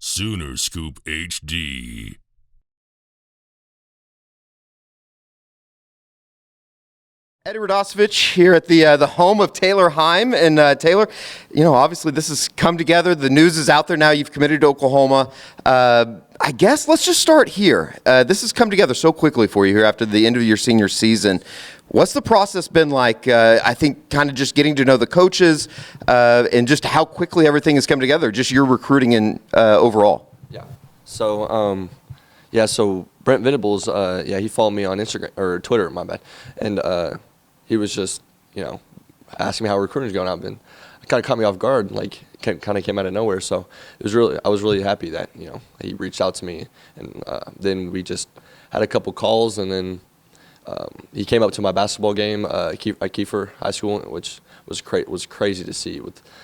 Sooner Scoop HD. Eddie Radosevich here at the home of Taylor Heim. And Taylor, obviously this has come together. The news is out there now. You've committed to Oklahoma. I guess let's just start here. This has come together so quickly for you here after the end of your senior season. What's the process been like? I think kind of just getting to know the coaches and just how quickly everything has come together, just your recruiting and overall. Yeah. So Brent Venables, he followed me on Instagram or Twitter, my bad, and he was just, asking me how recruiting's going. It kind of caught me off guard, kind of came out of nowhere. So I was really happy that he reached out to me, and then we just had a couple calls, and then he came up to my basketball game at Kiefer High School, which was crazy to see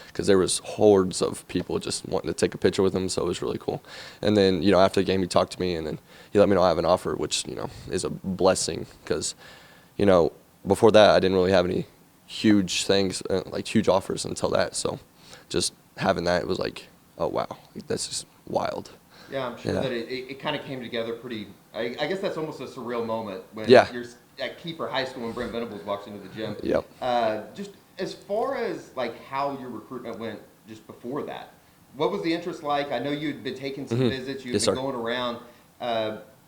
because there was hordes of people just wanting to take a picture with him. So it was really cool. And then after the game, he talked to me, and then he let me know I have an offer, which is a blessing because before that I didn't really have any huge things like huge offers until that. So just having that, it was like, oh wow, that's just wild. Yeah, I'm sure that it kind of came together pretty. I guess that's almost a surreal moment when you're at Kiefer High School and Brent Venables walks into the gym. Yep. Just as far as how your recruitment went just before that, what was the interest like? I know you'd been taking some visits, you'd been going around.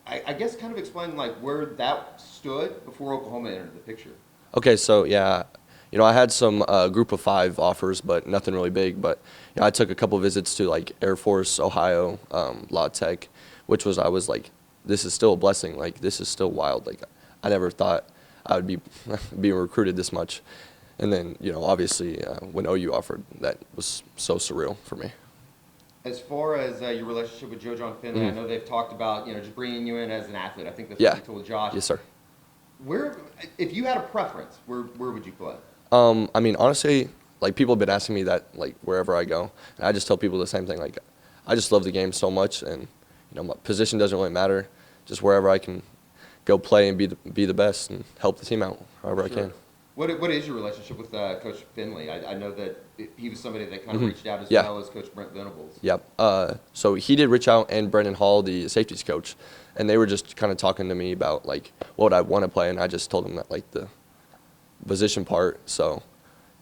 I guess kind of explain where that stood before Oklahoma entered the picture. Okay, so I had some group of 5 offers, but nothing really big. But I took a couple visits to Air Force, Ohio, La Tech, which I was like, this is still a blessing. This is still wild. I never thought I would be being recruited this much. And then obviously when OU offered, that was so surreal for me. As far as your relationship with Joe John Finley, I know they've talked about just bringing you in as an athlete. I think that's what you told Josh. Yes, sir. Where, if you had a preference, where would you play? Honestly, people have been asking me that wherever I go, and I just tell people the same thing. I just love the game so much, and my position doesn't really matter. Just wherever I can go play and be the best and help the team out however I can. What is your relationship with Coach Finley? I know that he was somebody that kind of reached out as well as Coach Brent Venables. Yep. So he did reach out, and Brendan Hall, the safeties coach, and they were just kind of talking to me about what I want to play, and I just told them that the position part. So,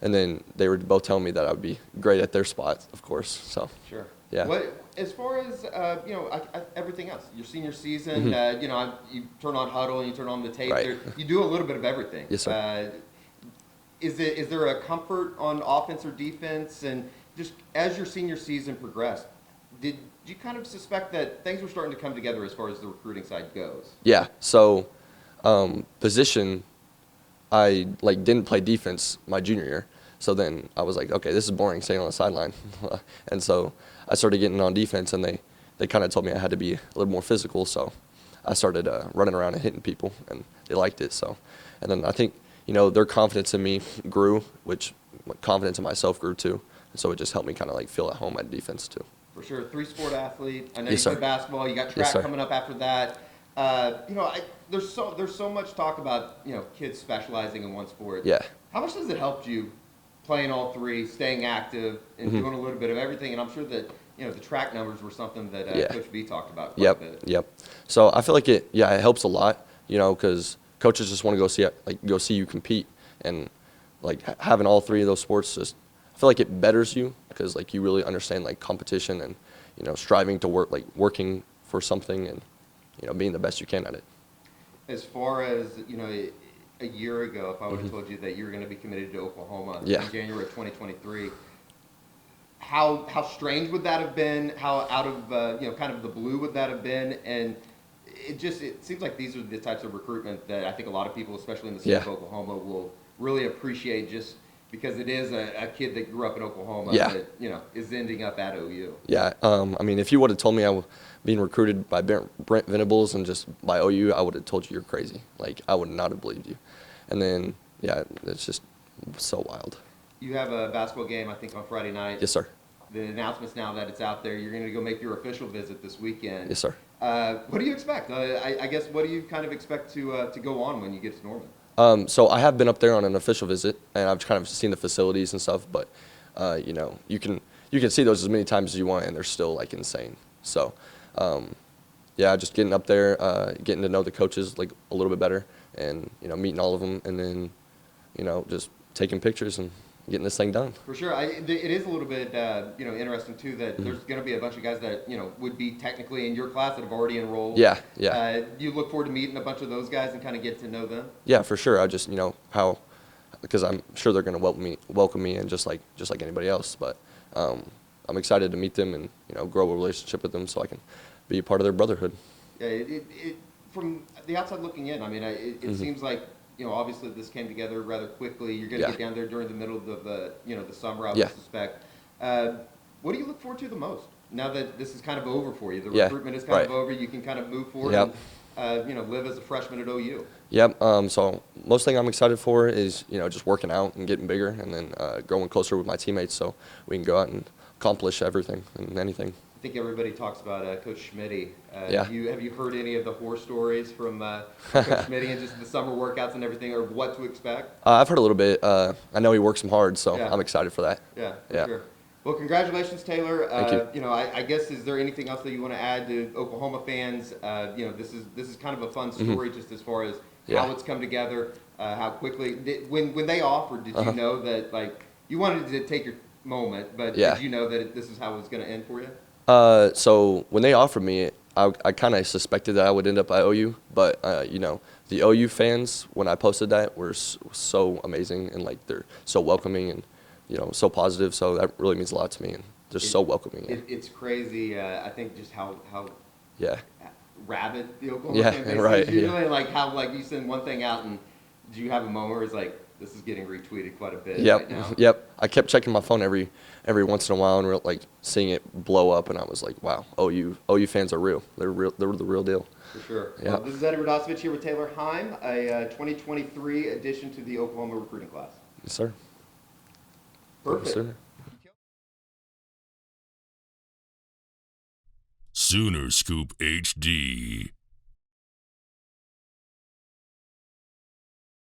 and then they were both telling me that I would be great at their spot, of course. So. Sure. Yeah. As far as everything else, your senior season, you turn on Huddle and you turn on the tape. Right. You do a little bit of everything. Yes, sir. Is there a comfort on offense or defense? And just as your senior season progressed, did you kind of suspect that things were starting to come together as far as the recruiting side goes? Yeah. So, position, I didn't play defense my junior year. So then I was like, okay, this is boring, staying on the sideline. And so I started getting on defense, and they kind of told me I had to be a little more physical. So I started running around and hitting people, and they liked it. So, and then I think their confidence in me grew, which confidence in myself grew too. And so it just helped me kind of feel at home at defense too. For sure, 3-sport athlete. I know Yes, you play sir. basketball. You got track coming up after that. There's so much talk about kids specializing in one sport. Yeah. How much has it helped you playing all 3, staying active, and doing a little bit of everything? And I'm sure that the track numbers were something that Coach B talked about quite a bit. Yep. So I feel like it helps a lot, because coaches just want to go see you compete, and having all 3 of those sports just, I feel like it betters you because you really understand competition and striving to working for something and being the best you can at it. As far as a year ago, if I would have told you that you were going to be committed to Oklahoma in January of 2023, how strange would that have been? How out of kind of the blue would that have been? And it seems like these are the types of recruitment that I think a lot of people, especially in the state of Oklahoma, will really appreciate, just because it is a kid that grew up in Oklahoma that is ending up at OU. Yeah. If you would have told me I was being recruited by Brent Venables and just by OU, I would have told you you're crazy. I would not have believed you. And then it's just so wild. You have a basketball game, I think, on Friday night. Yes, sir. The announcements now that it's out there, you're going to go make your official visit this weekend. Yes, sir. What do you expect? I guess, what do you kind of expect to go on when you get to Norman? So I have been up there on an official visit, and I've kind of seen the facilities and stuff. But you can see those as many times as you want, and they're still insane. So, yeah, just getting up there, getting to know the coaches like a little bit better, and meeting all of them, and then just taking pictures and getting this thing done. For sure, it is a little bit interesting too that there's going to be a bunch of guys that would be technically in your class that have already enrolled. Yeah, yeah. You look forward to meeting a bunch of those guys and kind of get to know them. Yeah, for sure. I just how, because I'm sure they're going to welcome me in just like anybody else. But I'm excited to meet them and grow a relationship with them so I can be a part of their brotherhood. Yeah, from the outside looking in, I mean, it seems like obviously this came together rather quickly. You're going to get down there during the middle of the the summer, I would suspect. What do you look forward to the most now that this is kind of over for you? The recruitment is kind of over. You can kind of move forward and live as a freshman at OU. Yep. So most thing I'm excited for is just working out and getting bigger, and then growing closer with my teammates so we can go out and accomplish everything and anything. I think everybody talks about Coach Schmitty. Have you heard any of the horror stories from Coach Schmitty and just the summer workouts and everything, or what to expect? I've heard a little bit. I know he works him hard, so I'm excited for that. Yeah, for sure. Well, congratulations, Taylor. Thank you. I guess, is there anything else that you want to add to Oklahoma fans? This is kind of a fun story just as far as how it's come together, how quickly. When they offered, did you know that, like, you wanted to take your moment, but did you know that this is how it was going to end for you? So when they offered me, I kind of suspected that I would end up at OU, but the OU fans, when I posted that, were so amazing, and like they're so welcoming and so positive. So that really means a lot to me, and they're so welcoming. It's crazy. I think just how rabid the Oklahoma fan base right, is usually, like how like you send one thing out, and do you have a moment where it's like, this is getting retweeted quite a bit right now? Yep. I kept checking my phone every once in a while and like seeing it blow up, and I was like, wow, OU fans are real. They're the real deal. For sure. Yeah. Well, this is Eddie Radosevich here with Taylor Heim, a 2023 addition to the Oklahoma recruiting class. Yes, sir. Perfect. Yes, sir. Sooner Scoop HD.